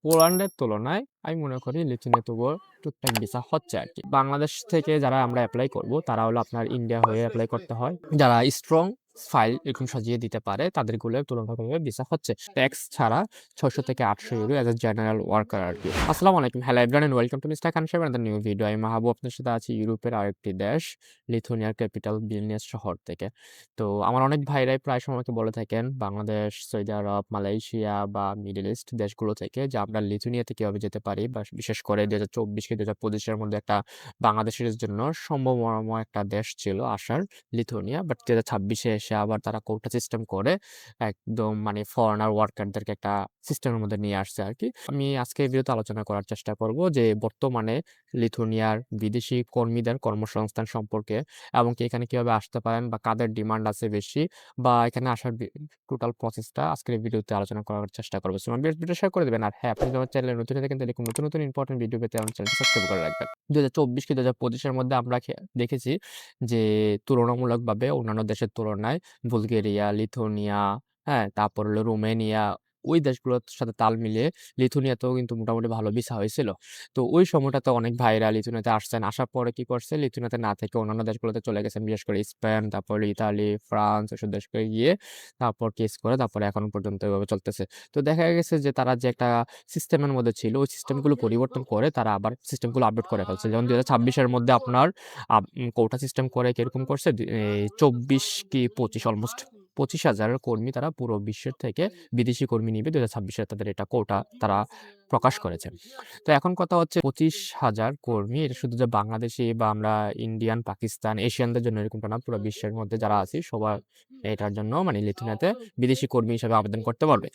পোল্যান্ডের তুলনায় আমি মনে করি লিথুয়ানিয়া তবুও টুকটাক ভিসা হচ্ছে আরকি। বাংলাদেশ থেকে যারা আমরা এপ্লাই করব, তারা হলো আপনার ইন্ডিয়া হয়ে এপ্লাই করতে হয়। যারা স্ট্রং ফাইল এরকম সাজিয়ে দিতে পারে, তাদেরগুলো তুলনামূলকভাবে ভিসা হচ্ছে। ট্যাক্স ছাড়া ৬০০ থেকে ৮০০ euro as a general worker আরকি। আসসালামু আলাইকুম। Hello everyone and welcome to mister Khan Saheb and the new video. আমি মাহবুব আপনার সাথে আছি ইউরোপের আরেকটি দেশ, লিথুয়ানিয়ার ক্যাপিটাল ভিলনিয়াস শহর থেকে। তো আমার অনেক ভাইরাই প্রায় সময় আমাকে বলে থাকেন বাংলাদেশ, সৌদি আরব, মালয়েশিয়া বা মিডল ইস্ট দেশগুলো থেকে যে আমরা লিথুয়ানিয়াতে কিভাবে যেতে পারি, বা বিশেষ করে ২০২৪ কি ২০২৫ এর মধ্যে একটা বাংলাদেশের জন্য সম্ভাবনাময় একটা দেশ ছিল আসার, লিথুয়ানিয়া। বাট ২০২৬ এ এসে আবার তারা কোটা সিস্টেম করে একদম মানে ফরেনার ওয়ার্কারদেরকে একটা সিস্টেমের মধ্যে নিয়ে আসছে আরকি। আমি আজকে এই ভিডিওতে আলোচনা করার চেষ্টা করব যে বর্তমানে লিথুয়ানিয়ার বিদেশি কর্মীদের কর্মসংস্থান সম্পর্কে, এবং কি এখানে কিভাবে আসতে পারেন বা কাদের ডিমান্ড আছে বেশি, বা এখানে আসার টোটাল প্রসেসটা আজকের এই ভিডিওতে আলোচনা করার চেষ্টা করব। সো আমার ভিডিওটা শেয়ার করে দিবেন। আর হ্যাঁ, আপনি যদি আমার চ্যানেলে নতুন হয়ে থাকেন তাহলে এরকম নতুন, নতুন ইম্পোর্টেন্ট ভিডিও পেতে আমার চ্যানেলটি সাবস্ক্রাইব করে রাখবেন। ২০২৪ কি ২০২৫ এর মধ্যে আমরা দেখেছি যে তুলনামূলকভাবে অন্যান্য দেশের তুলনায় বুলগেরিয়া, লিথুয়ানিয়া, হ্যাঁ? তারপর হলো রোমেনিয়া, ওই দেশগুলোর সাথে তাল মিলিয়ে লিথুয়ানিয়াতেও কিন্তু মোটামুটি ভালো ভিসা হয়েছিল। তো ওই সময়টাতে অনেক ভাইরা লিথুয়ানিয়াতে আসছেন। আসার পরে কি করছে? লিথুয়ানিয়াতে না থেকে অন্যান্য দেশগুলোতে চলে গেছেন। বিশেষ করে স্পেন, তারপর ইতালি, ফ্রান্স এসব দেশকে গিয়ে তারপর কেস করে তারপরে এখন পর্যন্ত এভাবে চলতেছে। তো দেখা গেছে যে তারা যে একটা সিস্টেমের মধ্যে ছিল, ওই সিস্টেমগুলো পরিবর্তন করে তারা আবার সিস্টেমগুলো আপডেট করে ফেলছে। যেমন ২০২৬ এর মধ্যে আপনার কোটা সিস্টেম করে কিরকম করছে? ২৪ কি ২৫ অলমোস্ট ২৫,০০০ কর্মী তারা পুরো বিশ্বের থেকে বিদেশি কর্মী নিবে। ২০২৬ এ তাদের এটা কোটা তারা প্রকাশ করেছে। তো এখন কথা হচ্ছে ২৫,০০০ কর্মী, এটা শুধু যে বাংলাদেশী বা আমরা ইন্ডিয়ান, পাকিস্তান, এশিয়ানদের জন্য এরকমটা না। পুরো বিশ্বের মধ্যে যারা আছি সবার এটার জন্য মানে লিথুয়ানিয়াতে বিদেশি কর্মী হিসেবে আবেদন করতে পারবে।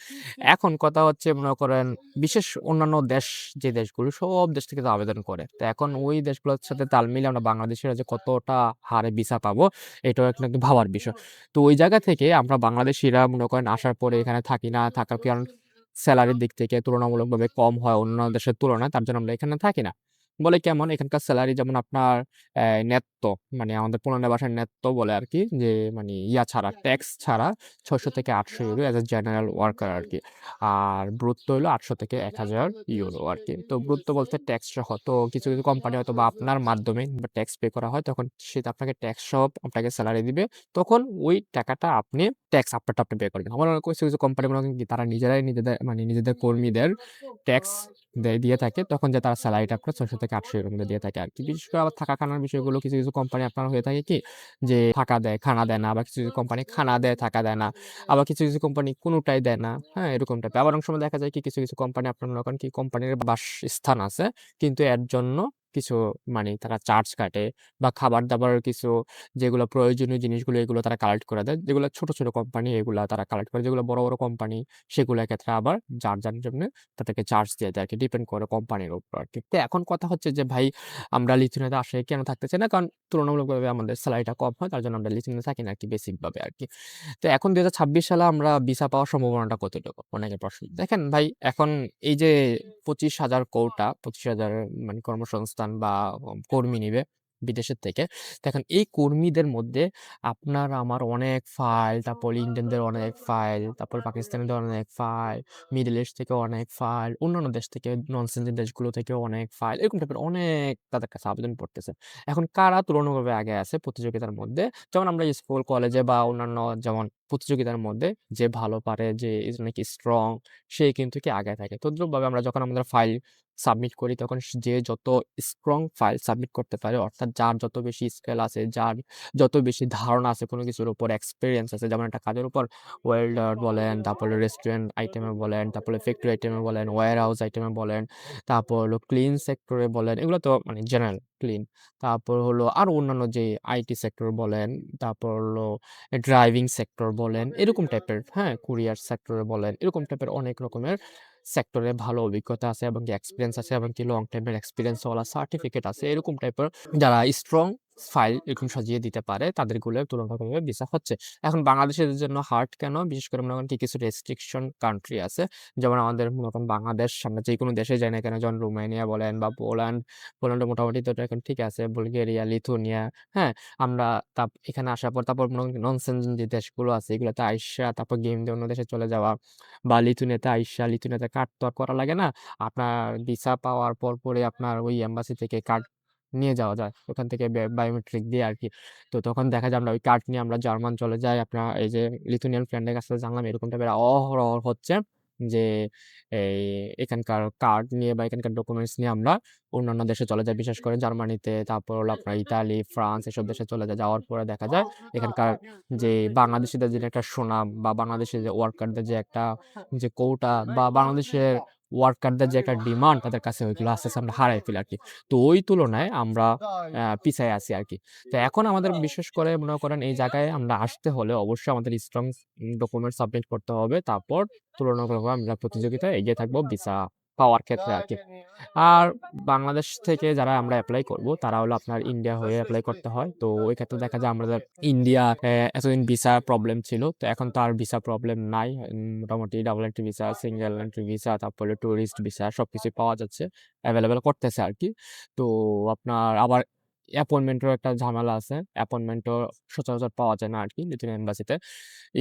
এখন কথা হচ্ছে মনে করেন বিশেষ অন্যান্য দেশ, যে দেশগুলো সব দেশ থেকে তো আবেদন করে। তো এখন ওই দেশগুলোর সাথে তাল মিলিয়ে আমরা বাংলাদেশিরা যে কতটা হারে ভিসা পাবো, এটাও একটা কিন্তু ভাবার বিষয়। তো ওই জায়গা থেকে আমরা বাংলাদেশিরা মনে করেন আসার পরে এখানে থাকি না, থাকার কারণ সেলারির দিক থেকে তুলনামূলকভাবে কম হয় অন্যান্য দেশের তুলনায়। তার জন্য আমরা এখানে থাকি না। বলে কেমন? এখানকার সেলারি যেমন আপনার নেত্তো, মানে আমাদের পোল্যান্ডের ভাষায় নেত্তো বলে আরকি, যে মানে ছাড়া, ট্যাক্স ছাড়া ৬০০ থেকে ৮০০ euro as a general worker আরকি। আর ব্রুত্তো হইলো ৮০০ থেকে ১,০০০ ইউরো আরকি। তো ব্রুত্তো বলতে ট্যাক্স সহ। তো কিছু, কিছু কোম্পানি হয়তোবা আপনার মাধ্যমে বা ট্যাক্স পে করা হয়, তখন সে আপনাকে ট্যাক্স সহ আপনাকে সেলারি দিবে। তখন ওই টাকাটা আপনি ট্যাক্স আপনারটা আপনি পে করবেন। আবার কিছু, কিছু কোম্পানি মনে করেন কি তারা নিজেরাই নিজেদের মানে নিজেদের কর্মীদের ট্যাক্স দিয়ে থাকে, তখন যে তারা সেলারিটা আপনার ৬০০ থেকে ৮০০ এর মধ্যে দিয়ে থাকে আরকি। বিশেষ করে আবার থাকা খানার বিষয়গুলো কিছু, কিছু কোম্পানি আপনার হয়ে থাকে কি যে থাকা দেয়, খানা দেয় না। আবার কিছু, কিছু কোম্পানি খানা দেয়, থাকা দেয় না। আবার কিছু, কিছু কোম্পানি কোনটাই দেয় না। হ্যাঁ? এরকম টাইপের। আবার অনেক সময় দেখা যায় কি কিছু, কিছু কোম্পানি আপনার মনে করেন কি কোম্পানির বাসস্থান আছে, কিন্তু এর জন্য কিছু মানে তারা চার্জ কাটে, বা খাবার-দাবারের কিছু যেগুলো প্রয়োজনীয় জিনিসগুলো এগুলো তারা কালেক্ট করে দেয়। যেগুলো ছোট, ছোট কোম্পানি এগুলা তারা কালেক্ট করে। যেগুলো বড়, বড় কোম্পানি সেগুলোর ক্ষেত্রে আবার যার, যার জন্যে তাদেরকে চার্জ দিয়ে দেয় আরকি। ডিপেন্ড করে কোম্পানির উপর আরকি। তো এখন কথা হচ্ছে যে ভাই আমরা লিথুয়ানিয়াতে আসলে কেন থাকতে চাই না? কারণ তুলনামূলকভাবে আমাদের সেলারিটা কম হয়। তার জন্য আমরা লিথুয়ানিয়াতে থাকি না আরকি বেসিক ভাবে আরকি। তো এখন ২০২৬ সালে আমরা ভিসা পাওয়ার সম্ভাবনাটা কতটুকু? অনেকের প্রশ্ন। দেখেন ভাই, এখন এই যে ২৫,০০০ কোটা, ২৫,০০০ মানে কর্মসংস্থান বা কর্মী নিবে বিদেশের থেকে। তো এখন এই কর্মীদের মধ্যে আপনার আমার অনেক ফাইল, তারপর ইন্ডিয়ানদের অনেক ফাইল, তারপর পাকিস্তানিদের অনেক ফাইল, মিডল ইস্ট থেকে অনেক ফাইল, অন্যান্য দেশ থেকে নন সেনজিন দেশগুলো থেকেও অনেক ফাইল, এরকম টাইপের অনেক তাদের কাছে আবেদন পড়তেছে। এখন কারা তুলনামূলকভাবে আগে আছে প্রতিযোগিতার মধ্যে? যেমন আমরা স্কুল, কলেজে বা অন্যান্য যেমন প্রতিযোগিতার মধ্যে যে ভালো পারে, যে নাকি স্ট্রং, সে কিন্তু কি আগায় থাকে। তদ্রূপভাবে আমরা যখন আমাদের ফাইল সাবমিট করি, তখন যে যত স্ট্রং ফাইল সাবমিট করতে পারে, অর্থাৎ যার যত বেশি স্কিল আছে, যার যত বেশি ধারণা আছে কোনো কিছুর উপর, এক্সপেরিয়েন্স আছে, যেমন একটা কাজের উপর ওয়েল্ডার বলেন, তারপরে রেস্টুরেন্ট আইটেমে বলেন, তারপরে ফ্যাক্টরি আইটেমে বলেন, ওয়্যারহাউস আইটেমে বলেন, তারপর হলো ক্লিন সেক্টরে বলেন, এগুলো তো মানে জেনারেল ক্লিন। তারপর হলো আরো অন্যান্য যে আইটি সেক্টর বলেন, তারপর হলো ড্রাইভিং সেক্টর বলেন, এরকম টাইপের, হ্যাঁ? কুরিয়ার সেক্টরে বলেন, এরকম টাইপের অনেক রকমের সেক্টরে ভালো অভিজ্ঞতা আছে এবং কি এক্সপেরিয়েন্স আছে এবং কি লং টাইমের এক্সপেরিয়েন্স ওয়ালা সার্টিফিকেট আছে। এরকম টাইপের যারা স্ট্রং ফাইল এরকম সাজিয়ে দিতে পারে, তাদেরগুলো তুলনামূলকভাবে ভিসা হচ্ছে। এখন বাংলাদেশীদের জন্য হার্ড কেন? বিশেষ করে মনে করেন কিছু রেস্ট্রিকশন কান্ট্রি আছে। যেমন আমাদের মনে করেন বাংলাদেশ, আমরা যেকোনো দেশে যাই না কেন, যেমন রোমানিয়া বলেন বা পোল্যান্ড, পোল্যান্ডে মোটামুটি তো এখন ঠিক আছে, বুলগেরিয়া, লিথুনিয়া, হ্যাঁ? আমরা এখানে আসার পর তারপর মনে করেন নন সেনজেন যে দেশগুলো আছে এগুলোতে আইসা তারপর গেম দিয়ে অন্য দেশে চলে যাওয়া, বা লিথুনিয়াতে আইসা লিথুনিয়াতে কার্ড তো আর করা লাগে না। আপনার ভিসা পাওয়ার পরে আপনার ওই এম্বাসি থেকে কার্ড নিয়ে যাওয়া যায়। ওখান থেকে বায়োমেট্রিক দিয়ে আরকি। তো তখন দেখা যায় আমরা ওই কার্ড নিয়ে আমরা জার্মান চলে যাই। আপনার এই যে লিথুনিয়ান ফ্রেন্ডের কাছ থেকে জানলাম এরকম টাইপের অহরহ হচ্ছে যে এই এখানকার কার্ড নিয়ে বা এখানকার ডকুমেন্টস নিয়ে আমরা অন্যান্য দেশে চলে যাই। বিশেষ করে জার্মানিতে, তারপর হলো আপনার ইতালি, ফ্রান্স এসব দেশে চলে যায়। যাওয়ার পরে দেখা যায় এখানকার যে বাংলাদেশীদের যে একটা সুনাম বা বাংলাদেশের যে ওয়ার্কারদের যে একটা যে কোটা বা বাংলাদেশের ওয়ার্কারদের যে একটা ডিমান্ড তাদের কাছে ওইগুলো আস্তে, আস্তে আমরা হারায় ফেলি আরকি। তো ওই তুলনায় আমরা পিছায় আছি আরকি। তো এখন আমাদের বিশেষ করে মনে করেন এই জায়গায় আমরা আসতে হলে অবশ্যই আমাদের স্ট্রং ডকুমেন্ট সাবমিট করতে হবে। তারপর তুলনামূলকভাবে আমরা প্রতিযোগিতায় এগিয়ে থাকবো ভিসা পাওয়ার ক্ষেত্রে আরকি। আর বাংলাদেশ থেকে যারা আমরা এপ্লাই করব তারা হলো আপনার ইন্ডিয়া হয়ে এপ্লাই করতে হয়। তো ওই ক্ষেত্রে দেখা যায় আমাদের ইন্ডিয়া এতদিন ভিসা প্রবলেম ছিল। তো এখন তো আর ভিসা প্রবলেম নাই। মোটামুটি double entry visa, single entry visa, তারপরে টুরিস্ট ভিসা সবকিছুই পাওয়া যাচ্ছে। এভেইলেবল করতেছে আরকি। তো আপনার আবার অ্যাপয়েন্টমেন্টেরও একটা ঝামেলা আছে। অ্যাপয়েন্টমেন্টও সচরাচর পাওয়া যায় না আরকি লিথুয়ানিয়া এম্বাসিতে,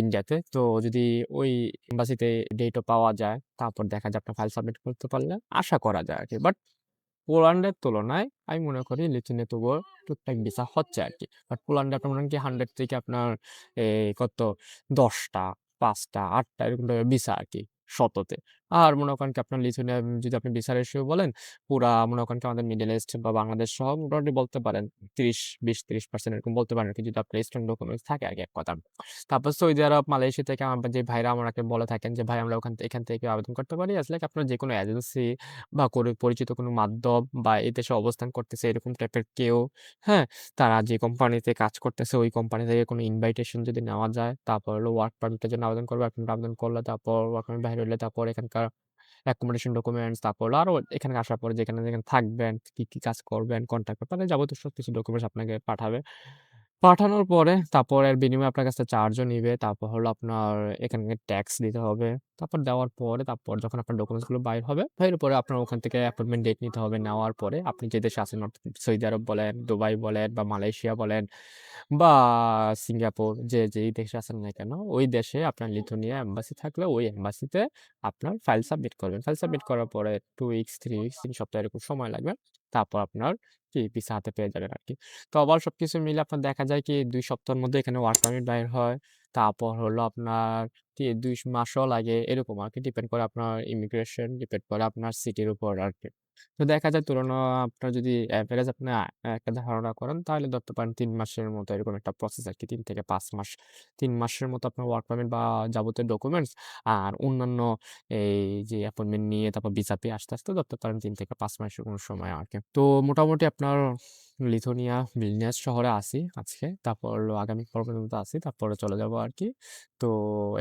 ইন্ডিয়াতে। তো যদি ওই এম্বাসিতে ডেটও পাওয়া যায়, তারপর দেখা যায় আপনার ফাইল সাবমিট করতে পারলে আশা করা যায় আরকি। বাট পোল্যান্ডের তুলনায় আমি মনে করি লিথুয়ানিয়া তবুও টুকটাক ভিসা হচ্ছে আরকি। বাট পোল্যান্ডে আপনার মনে করেন কি 100 থেকে আপনার কত ১০ টা, ৫ টা, ৮ টা এরকম টাইপের ভিসা আরকি শততে। আর মনে করেন কি আপনার লিথুয়ানিয়া যদি আপনি ভিসা রেশিও বলেন, পুরা মনে করেন কি আমাদের মিডল ইস্ট বা বাংলাদেশ সহ মোটামুটি বলতে পারেন ২০-৩০% এরকম বলতে পারেন আরকি যদি আপনার স্ট্রং ডকুমেন্টস থাকে আরকি এক কথায়। তারপর সৌদি আরব, মালয়েশিয়া থেকে আমার যে ভাইরা আমাকে বলে থাকেন যে, "ভাই আমরা এখান থেকে আবেদন করতে পারি?" আসলে আপনার যেকোনো এজেন্সি বা পরিচিত কোনো মাধ্যম বা এই দেশে অবস্থান করতেছে এরকম টাইপের কেউ, হ্যাঁ? তারা যে কোম্পানিতে কাজ করতেছে ওই কোম্পানি থেকে কোনো ইনভাইটেশন যদি নেওয়া যায়, তারপর হলো ওয়ার্ক পারমিটের জন্য আবেদন করবে। আপনি আবেদন করলে তারপর ওয়ার্ক পারমিট বাহির হইলে তারপর এখানকার অ্যাকোমোডেশন ডকুমেন্টস, তারপর হলো আরো এখানে আসার পরে যেখানে, যেখানে থাকবেন, কি, কি কাজ করবেন, কন্ট্রাক্ট পেপার যাবতীয় সবকিছু ডকুমেন্টস আপনাকে পাঠাবে। পাঠানোর পরে তারপর এর বিনিময়ে আপনার কাছে চার্জও নিবে। তারপর হলো আপনার এখানে ট্যাক্স দিতে হবে। তারপর দেওয়ার পরে তারপর যখন আপনার ডকুমেন্টস গুলো বাইর হবে, বাইরের পরে আপনার ওখান থেকে অ্যাপয়েন্টমেন্ট ডেট নিতে হবে। নেওয়ার পরে আপনি যে দেশে আছেন সৌদি আরব বলেন, দুবাই বলেন বা মালয়েশিয়া বলেন বা সিঙ্গাপুর যেই দেশে আছেন না কেন, ওই দেশে আপনার লিথুয়ানিয়া এম্বাসি থাকলে ওই এম্বাসিতে আপনার ফাইল সাবমিট করবেন। ফাইল সাবমিট করার পরে 2 উইকস, 3 উইকস, ৩ সপ্তাহ এরকম সময় লাগবে। তারপর আপনার ভিসা হাতে পেয়ে যাবেন আরকি। তো ওভারঅল সবকিছু মিলে আপনার দেখা যায় কি ২ সপ্তাহের মধ্যে এখানে ওয়ার্ক পারমিট বাইর হয়। তারপর হলো আপনার ২ মাসও লাগে এরকম আরকি। ডিপেন্ড করে আপনার ইমিগ্রেশন, ডিপেন্ড করে আপনার সিটির উপর আরকি। তো দেখা যায় তুলনা আপনার যদি এভারেজ আপনি একটা ধারণা করেন তাহলে ধরতে পারেন ৩ মাসের মতো এরকম একটা প্রসেস আরকি। ৩ থেকে ৫ মাস। ৩ মাসের মতো আপনার ওয়ার্ক পারমিট বা যাবতীয় ডকুমেন্টস আর অন্যান্য এই যে অ্যাপয়েন্টমেন্ট নিয়ে তারপর ভিসা পেয়ে আসতে, আসতে ধরতে পারেন ৩ থেকে ৫ মাসের কোনো সময় আরকি। তো মোটামুটি আপনার লিথুয়ানিয়া ভিলনিয়াস শহরে আছি আজকে। তারপর হলো আগামীকাল পর্যন্ত আছি। তারপরে চলে যাবো আরকি। তো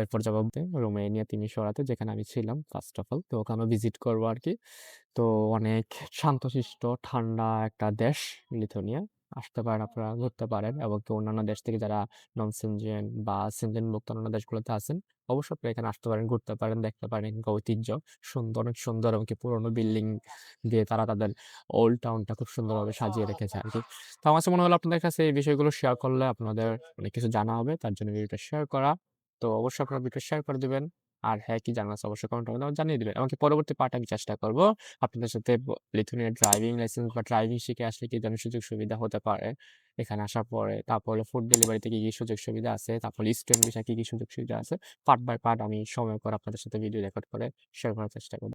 এরপর যাবো রোমানিয়া তিমিশোরাতে যেখানে আমি ছিলাম ফার্স্ট অফ অল। তো ওখানেও ভিজিট করবো আরকি। তো অনেক শান্তশিষ্ট ঠান্ডা একটা দেশ লিথুয়ানিয়া। আসতে পারেন আপনারা ঘুরতে পারেন এবং কি অন্যান্য দেশ থেকে যারা নন সেনজেন বা সেনজেন মুক্ত অন্যান্য দেশগুলোতে আছেন, অবশ্যই আপনারা এখানে আসতে পারেন, ঘুরতে পারেন, দেখতে পারেন এখানকার ঐতিহ্য। অনেক সুন্দর এবং কি পুরোনো বিল্ডিং দিয়ে তারা তাদের ওল্ড টাউনটা খুব সুন্দরভাবে সাজিয়ে রেখেছে আরকি। তো আমার কাছে মনে হলো আপনাদের কাছে এই বিষয়গুলো শেয়ার করলে আপনাদের অনেক কিছু জানা হবে। তার জন্য ভিডিওটা শেয়ার করা। তো অবশ্যই আপনারা ভিডিওটা শেয়ার করে দিবেন। আর হ্যাঁ, কি জানার আছে অবশ্যই কমেন্টের মাধ্যমে জানিয়ে দিবেন। এমনকি পরবর্তী পার্টে আমি চেষ্টা করব আপনাদের সাথে লিথুয়ানিয়ার ড্রাইভিং লাইসেন্স বা ড্রাইভিং শিখে আসলে কি ধরনের সুযোগ সুবিধা হতে পারে এখানে আসার পরে। তারপর হলো ফুড ডেলিভারিতে কি, কি সুযোগ সুবিধা আছে। তারপর স্টুডেন্ট ভিসায় কি, কি সুযোগ সুবিধা আছে। পার্ট বাই পার্ট আমি সময় করে আপনাদের সাথে ভিডিও রেকর্ড করে শেয়ার করার চেষ্টা করব।